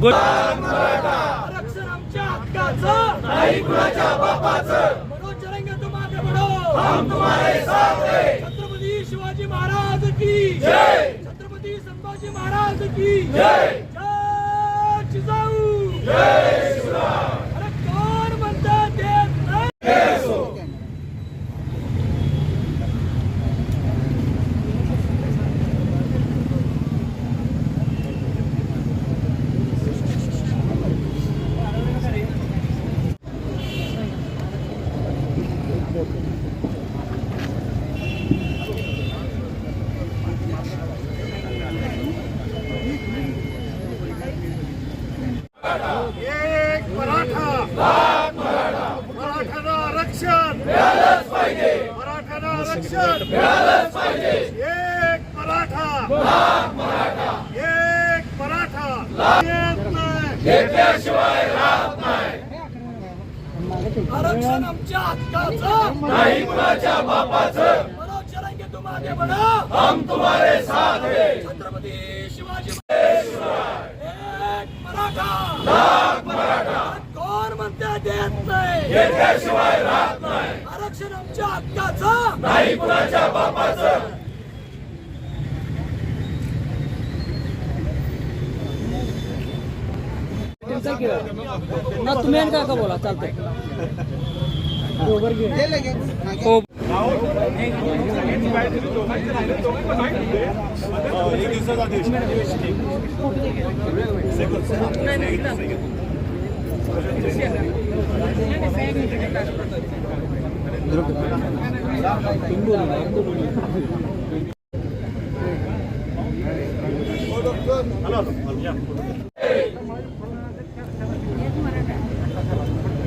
आरक्षण आमच्या हक्काचं, नाही कुणाच्या बापाचं. मनोज जरंगे तुम आगे बढ़ो, हम तुम्हारे साथ हैं. छत्रपती शिवाजी महाराज की जय. छत्रपती संभाजी महाराज की जय. जय जिजाऊ, जय शिवराय. अरे कोण म्हणतं देत नाही. एक मराठा, मराठ्याला आरक्षण मिळालंच पाहिजे. मराठ्याला आरक्षण मिळालंच पाहिजे. एक मराठा, एक मराठा येत नाही, घेतल्याशिवाय राहत नाही. आरक्षण आमच्या हक्काचं, नाही कुणाच्या बापाचं. मनोज जरंगे तुम आगे बढ़ो, हम तुम्हारे साथ हैं. छत्रपती शिवाजी महाराज. एक मराठा, मराठा कोण म्हणते देत नाही. घेतल्याशिवाय राहत नाही, आरक्षण आमच्या हक्काचं, नाही कुणाच्या बापाचं. ना तुम्ही आणि काका बोला चालतंय. हो.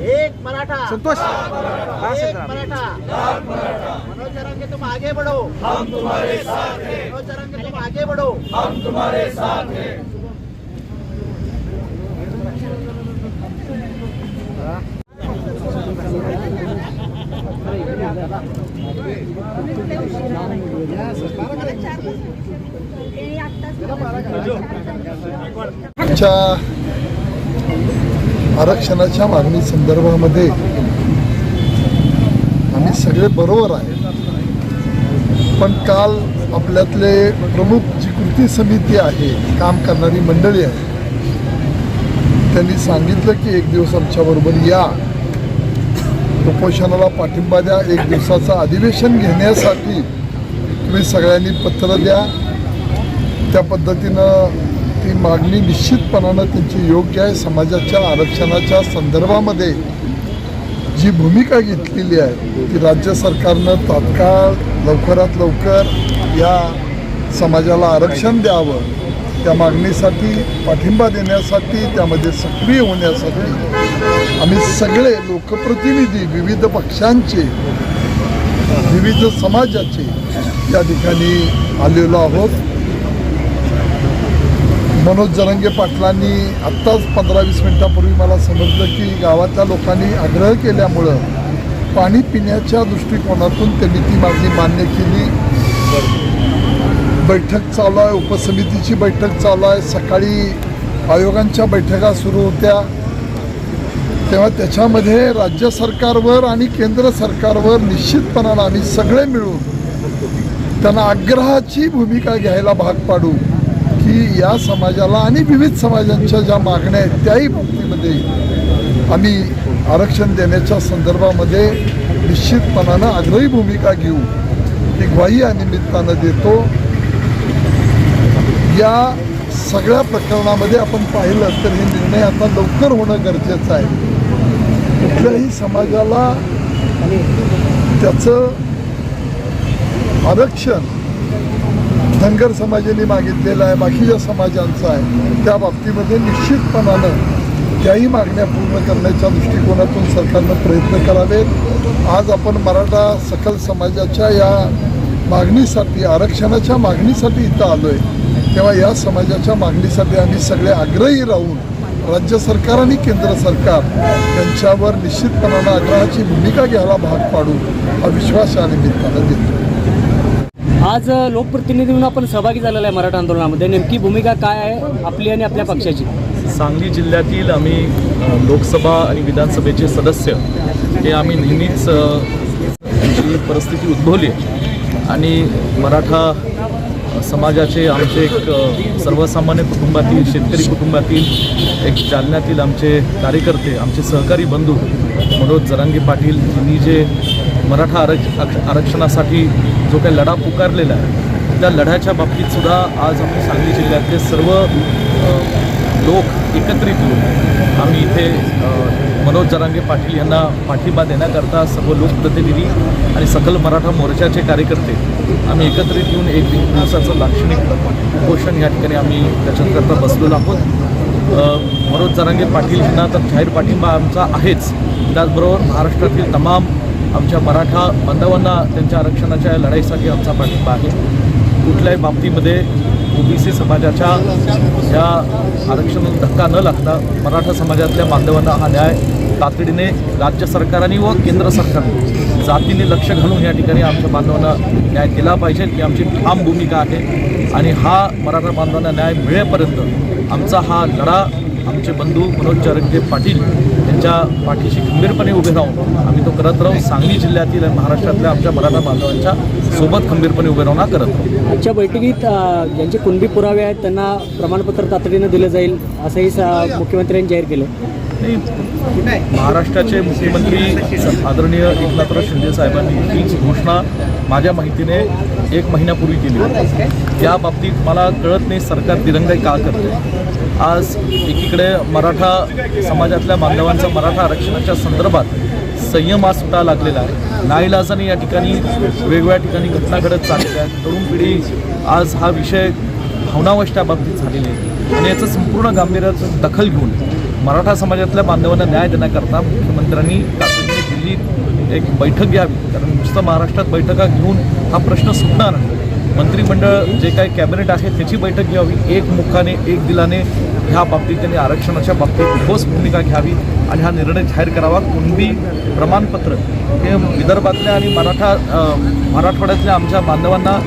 एक मराठा, संतोष एक मराठा. मनोज जरंगे तुम आगे बढ़ो, हम तुम्हारे साथ हैं. मनोज जरंगे तुम आगे बढ़ो. हम तुम्हारे साथ हैं. आरक्षणाच्या मागणी संदर्भामध्ये आम्ही सगळे बरोबर आहे, पण काल आपल्यातले प्रमुख जी कृती समिती आहे, काम करणारी मंडळी आहे, त्यांनी सांगितलं की एक दिवस आमच्याबरोबर या, उपोषणाला पाठिंबा द्या, एक दिवसाचं अधिवेशन घेण्यासाठी तुम्ही सगळ्यांनी पत्र द्या. त्या पद्धतीनं ती मागणी निश्चितपणानं त्यांची योग्य आहे. समाजाच्या आरक्षणाच्या संदर्भामध्ये जी भूमिका घेतलेली आहे ती राज्य सरकारनं तात्काळ लवकरात लवकर या समाजाला आरक्षण द्यावं, त्या मागणीसाठी पाठिंबा देण्यासाठी, त्यामध्ये सक्रिय होण्यासाठी आम्ही सगळे लोकप्रतिनिधी विविध पक्षांचे, विविध समाजाचे या ठिकाणी आलेलो आहोत. मनोज जरंगे पाटलांनी आत्ताच 15-20 मिनिटापूर्वी मला समजलं की गावातल्या लोकांनी आग्रह केल्यामुळं पाणी पिण्याच्या दृष्टिकोनातून त्यांनी ती मागणी मान्य केली. बैठक चालू आहे, उपसमितीची बैठक चालू आहे. सकाळी आयोगांच्या बैठका सुरू होत्या, तेव्हा त्याच्यामध्ये राज्य सरकारवर आणि केंद्र सरकारवर निश्चितपणानं आम्ही सगळे मिळून त्यांना आग्रहाची भूमिका घ्यायला भाग पाडू की या समाजाला आणि विविध समाजांच्या ज्या मागण्या आहेत त्याही बाबतीमध्ये आम्ही आरक्षण देण्याच्या संदर्भामध्ये निश्चितपणानं आग्रही भूमिका घेऊ ही ग्वाही या निमित्तानं देतो. या सगळ्या प्रकरणामध्ये आपण पाहिलं तर हे निर्णय आता लवकर होणं गरजेचं आहे. कुठल्याही समाजाला त्याचं आरक्षण धनगर समाजाने मागितलेलं आहे, बाकीच्या समाजांचं आहे, त्या बाबतीमध्ये निश्चितपणानं त्याही मागण्या पूर्ण करण्याच्या दृष्टिकोनातून सरकारनं प्रयत्न करावेत. आज आपण मराठा सकल समाजाच्या या मागणीसाठी, आरक्षणाच्या मागणीसाठी इथं आलो आहे, तेव्हा या समाजाच्या मागणीसाठी आम्ही सगळे आग्रही राहून राज्य सरकार आणि केंद्र सरकार यांच्यावर निश्चितपणानं आग्रहाची भूमिका घ्यायला भाग पाडू हा विश्वास या निमित्तानं देतो. आज लोकप्रतिनिधी म्हणून आपण सहभागी झालेला आहे मराठा आंदोलनामध्ये, नेमकी भूमिका काय आहे आपली आणि आपल्या पक्षाची? सांगली जिल्ह्यातील आम्ही लोकसभा आणि विधानसभेचे सदस्य हे आम्ही नेहमीच ही परिस्थिती उद्भवली आणि मराठा समाजाचे आमचे एक सर्वसामान्य कुटुंबातील शेतकरी कुटुंबातील एक जालन्यातील आमचे कार्यकर्ते आमचे सहकारी बंधू मनोज जरांगे पाटील यांनी जे मराठा आरक्षणासाठी जो काही लढा पुकारलेला आहे त्या लढ्याच्या बाबतीतसुद्धा आज आम्ही सांगली जिल्ह्यातले सर्व लोक एकत्रित येऊन आम्ही इथे मनोज जरांगे पाटील यांना पाठिंबा देण्याकरता सर्व लोकप्रतिनिधी आणि सकल मराठा मोर्चाचे कार्यकर्ते आम्ही एकत्रित येऊन एक दिवसाचं लाक्षणिक उपोषण या ठिकाणी आम्ही त्याच्याकरता बसलेलो आहोत. मनोज जरांगे पाटील यांना तर जाहीर पाठिंबा आमचा आहेच, त्याचबरोबर महाराष्ट्रातील तमाम आमच्या मराठा बांधवांना त्यांच्या आरक्षणाच्या लढाईसाठी आमचा पाठिंबा आहे. कुठल्याही बाबतीमध्ये ओबीसी समाजाच्या या आरक्षणाला धक्का न लागता मराठा समाजातल्या बांधवांना हा न्याय तातडीने राज्य सरकारने व केंद्र सरकारने जातीने लक्ष घालून या ठिकाणी आमच्या बांधवांना न्याय दिला पाहिजे ही आमची ठाम भूमिका आहे. आणि हा मराठा बांधवांना न्याय मिळेपर्यंत आमचा हा लढा आमचे बंधू मनोज जरांगे पाटील यांच्या पाठीशी खंबीरपणे उभे राहून आम्ही तो करत राहू. सांगली जिल्ह्यातील आणि महाराष्ट्रातल्या आमच्या मराठा बांधवांच्या सोबत खंबीरपणे उभे राहून करत राहू. आजच्या बैठकीत ज्यांचे कुणबी पुरावे आहेत त्यांना प्रमाणपत्र तातडीनं दिलं जाईल असंही मुख्यमंत्र्यांनी जाहीर केलं. महाराष्ट्राचे मुख्यमंत्री आदरणीय एकनाथराव शिंदे साहेबांनी हीच घोषणा माझ्या माहितीने 1 महिन्यापूर्वी केली. या बाबतीत मला कळत नाही सरकार दिरंगाई का करते. आज एकीकडे मराठा समाजातल्या बांधवांचा मराठा आरक्षणाच्या संदर्भात संयम आज सुटा लागलेला आहे. नाईलाजाने या ठिकाणी वेगवेगळ्या ठिकाणी घटना घडत चाललेल्या आहेत. तरुण पिढी आज हा विषय भावनावश त्या बाबतीत झालेली आहे आणि याचं संपूर्ण गांभीर्याचं दखल घेऊन मराठा समाजातल्या बांधवांना न्याय देण्याकरता मुख्यमंत्र्यांनी तातडीने दिल्लीत एक बैठक घ्यावी. कारण नुसतं महाराष्ट्रात बैठका घेऊन हा प्रश्न सुटणार नाही. मंत्रिमंडळ जे काही कॅबिनेट आहे त्याची बैठक घ्यावी. एक मुखाने एक दिलाने ह्या बाबतीत त्यांनी आरक्षणाच्या बाबतीत ठोस भूमिका घ्यावी आणि हा निर्णय जाहीर करावा. कुणबी प्रमाणपत्र हे विदर्भातल्या आणि मराठवाड्यातल्या आमच्या बांधवांना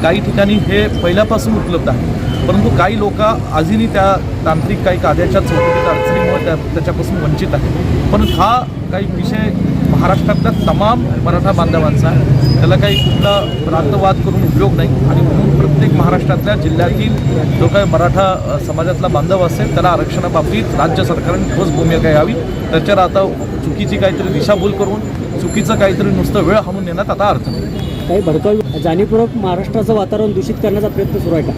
काही ठिकाणी हे पहिल्यापासून उपलब्ध आहे, परंतु काही लोक आजही त्या तांत्रिक काही कायद्याच्या चौकटीत अडचणीमुळे त्याच्यापासून वंचित आहे. पण हा काही विषय महाराष्ट्रातल्या तमाम मराठा बांधवांचा त्याला काही कुठला प्रांतवाद करून उपयोग नाही आणि म्हणून प्रत्येक महाराष्ट्रातल्या जिल्ह्यातील जो काही मराठा समाजातला बांधव असेल त्याला आरक्षणाबाबतीत राज्य सरकारने ठोस भूमिका घ्यावी. त्याच्यावर आता चुकीची काहीतरी दिशाभूल करून चुकीचं काहीतरी नुसतं वेळ हाणून नेण्यात आता अर्थ नाही. काही भडकाऊ जाणीवपूर्वक महाराष्ट्राचं वातावरण दूषित करण्याचा प्रयत्न सुरू आहे का?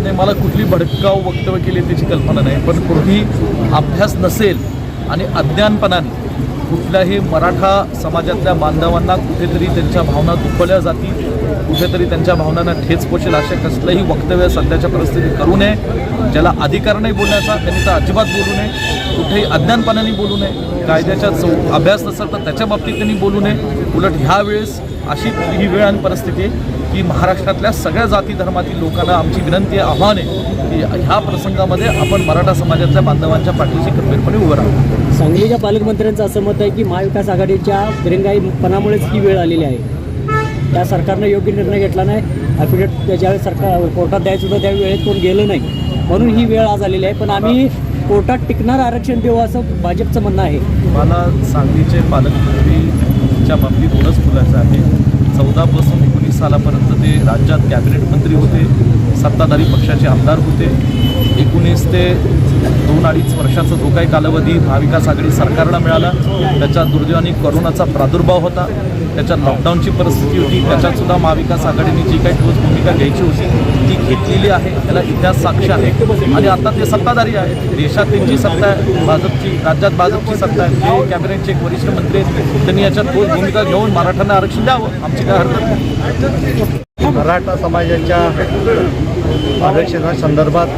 नाही, मला कुठली भडकाऊ वक्तव्य केली त्याची कल्पना नाही, पण कोणी अभ्यास नसेल आणि अज्ञानपणाने कुठल्याही मराठा समाजातल्या बांधवांना कुठेतरी त्यांच्या भावना दुखवल्या जातील, कुठेतरी त्यांच्या भावनांना ठेच पोचेल असे कसलंही वक्तव्य सध्याच्या परिस्थितीत करू नये. ज्याला अधिकार नाही बोलण्याचा त्यांनी तर अजिबात बोलू नये. कुठेही अज्ञानपणाने बोलू नये. कायद्याच्या अभ्यास नसेल तर त्याच्या बाबतीत त्यांनी बोलू नये. उलट ह्या वेळेस अशी ही वेळ आणि परिस्थिती आहे की महाराष्ट्रातल्या सगळ्या जाती धर्मातील लोकांना आमची विनंती आहे, आव्हान आहे की ह्या प्रसंगामध्ये आपण मराठा समाजातल्या बांधवांच्या पाठीशी खंबीरपणे उभं राहू. सांगलीच्या पालकमंत्र्यांचं असं मत आहे की महाविकास आघाडीच्या दिरंगाईपणामुळेच ही वेळ आलेली आहे. त्या सरकारनं योग्य निर्णय घेतला नाही. ॲफिडेविट ज्यावेळेस सरकार कोर्टात द्यायचं होतं त्यावेळी वेळेत कोण गेलं नाही, म्हणून ही वेळ आज आलेली आहे. पण आम्ही कोर्टात टिकणार आरक्षण देऊ असं भाजपचं म्हणणं आहे. मला सांगलीचे पालकमंत्रीच्या बाबतीत एवढंच बोलायचं आहे. 14 पासून 19 सालापर्यंत ते राज्यात कॅबिनेट मंत्री होते, सत्ताधारी पक्षाचे आमदार होते. 19 ते 2-2.5 वर्षाचा जो काही कालावधी महाविकास आघाडी सरकारला मिळाला त्याच्या दुर्दैवाने कोरोनाचा प्रादुर्भाव होता, त्याच्यात लॉकडाऊनची परिस्थिती होती, त्याच्यातसुद्धा महाविकास आघाडीने जी काही ठोस भूमिका घ्यायची होती ती घेतलेली आहे. त्याला इतिहास साक्ष आहे. आणि आता ते सत्ताधारी आहेत. देशात त्यांची सत्ता आहे, भाजपची राज्यात भाजपची सत्ता आहे. ते कॅबिनेटचे एक वरिष्ठ मंत्री आहेत. त्यांनी याच्यात ठोस भूमिका घेऊन मराठ्यांना आरक्षण द्यावं, आमची काय हरकत नाही. मराठा समाजाच्या आरक्षणासंदर्भात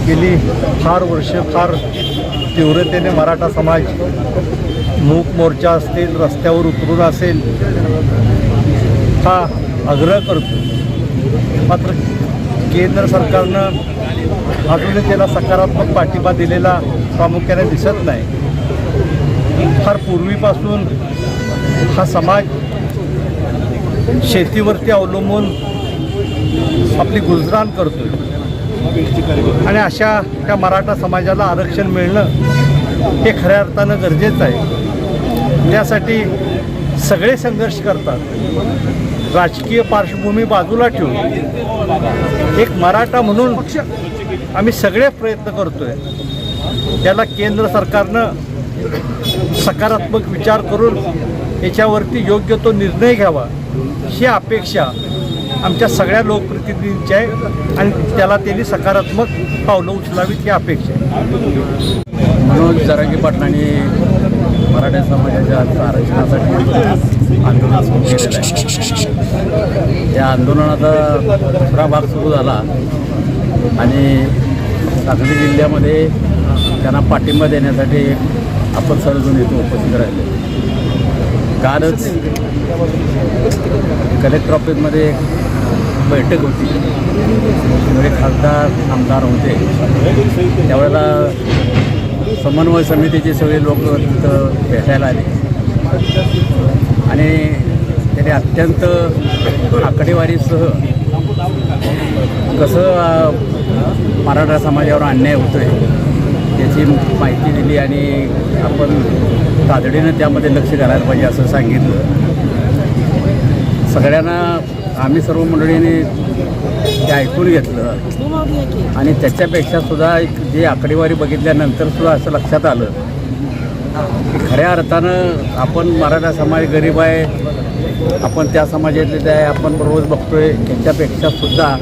गेली फार वर्ष फार तीव्रतेने मराठा समाज मूक मोर्चा असतील, रस्त्यावर उतरून असेल हा आग्रह करतो. मात्र केंद्र सरकारनं अजूनही त्याला सकारात्मक पाठिंबा दिलेला प्रामुख्याने दिसत नाही. फार पूर्वीपासून हा समाज शेतीवरती अवलंबून आपली गुजराण करतो. आणि अशा त्या मराठा समाजाला आरक्षण मिळणं हे खऱ्या अर्थानं गरजेचं आहे. त्यासाठी सगळे संघर्ष करतात. राजकीय पार्श्वभूमी बाजूला ठेवून एक मराठा म्हणून आम्ही सगळे प्रयत्न करतोय. त्याला केंद्र सरकारनं सकारात्मक विचार करून याच्यावरती योग्य तो निर्णय घ्यावा ही अपेक्षा आमच्या सगळ्या लोकप्रतिनिधींची आहे आणि त्याला त्यांनी सकारात्मक पावलं उचलावीत ही अपेक्षा आहे. मनोज जरांगे पाटलांनी मराठा समाजाच्या आरक्षणासाठी आंदोलन सुरू केलेलं आहे. या आंदोलनाचा दुसरा भाग सुरू झाला आणि सांगली जिल्ह्यामध्ये त्यांना पाठिंबा देण्यासाठी आपण सर्वजण इथं उपस्थित राहिले. कालच कलेक्टर ऑफिसमध्ये एक बैठक होती. सगळे खासदार आमदार होते. त्यावेळेला समन्वय समितीचे सगळे लोक तिथं भेटायला आले आणि त्याने अत्यंत आकडेवारीसह कसं मराठा समाजावर अन्याय होतो आहे त्याची माहिती दिली आणि आपण तातडीनं त्यामध्ये लक्ष घालायला पाहिजे असं सांगितलं. सगळ्यांना आम्ही सर्व मंडळीने ते ऐकून घेतलं आणि त्याच्यापेक्षा सुद्धा एक जे आकडेवारी बघितल्यानंतर सुद्धा असं लक्षात आलं की खऱ्या अर्थानं आपण मराठा समाज गरीब आहे, आपण त्या समाजातले ते आहे, आपण रोज बघतोय. त्याच्यापेक्षा सुद्धा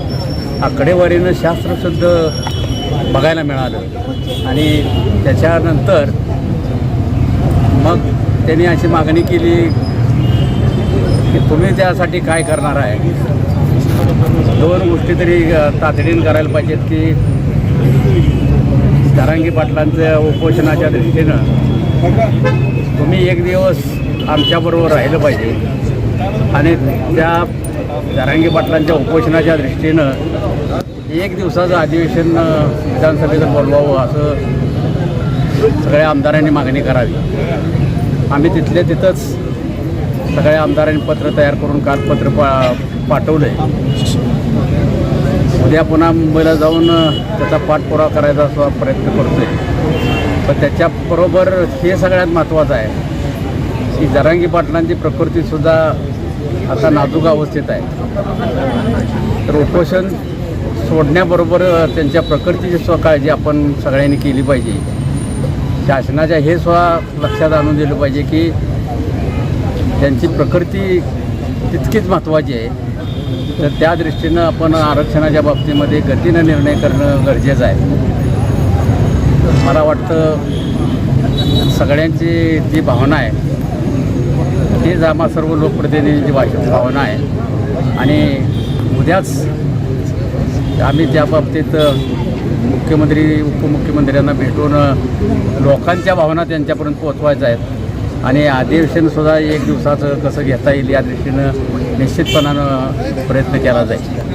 आकडेवारीनं शास्त्रशुद्ध बघायला मिळालं आणि त्याच्यानंतर मग त्यांनी अशी मागणी केली की तुम्ही त्यासाठी काय करणार आहे. दोन गोष्टी तरी तातडीने करायला पाहिजेत की जरांगे पाटलांच्या उपोषणाच्या दृष्टीनं तुम्ही एक दिवस आमच्याबरोबर राहिलं पाहिजे आणि त्या जरांगे पाटलांच्या उपोषणाच्या दृष्टीनं एक दिवसाचं अधिवेशन विधानसभेचं बोलवावं असं सगळ्या आमदारांनी मागणी करावी. आम्ही तिथल्या तिथंच सगळ्या आमदारांनी पत्र तयार करून कागदपत्र पाठवलं आहे. उद्या पुन्हा मुंबईला जाऊन त्याचा पाठपुरावा करायचा सुद्धा प्रयत्न करतो आहे. पण त्याच्याबरोबर हे सगळ्यात महत्त्वाचं आहे की जरांगे पाटलांची प्रकृतीसुद्धा आता नाजूक अवस्थेत आहे. तर उपोषण सोडण्याबरोबर त्यांच्या प्रकृतीची स्वकाळजी आपण सगळ्यांनी केली पाहिजे. शासनाच्या हे सुद्धा लक्षात आणून दिलं पाहिजे की त्यांची प्रकृती तितकीच महत्त्वाची आहे. तर त्या दृष्टीनं आपण आरक्षणाच्या बाबतीमध्ये गतीनं निर्णय करणं गरजेचं आहे. मला वाटतं सगळ्यांची जी भावना आहे तीच आम्हा सर्व लोकप्रतिनिधींची भावना आहे आणि उद्याच आम्ही त्या बाबतीत मुख्यमंत्री उपमुख्यमंत्र्यांना भेटून लोकांच्या भावना त्यांच्यापर्यंत पोहोचवायच्या आहेत आणि अधिवेशनसुद्धा एक दिवसाचं कसं घेता येईल या दृष्टीनं निश्चितपणानं प्रयत्न केला जाईल.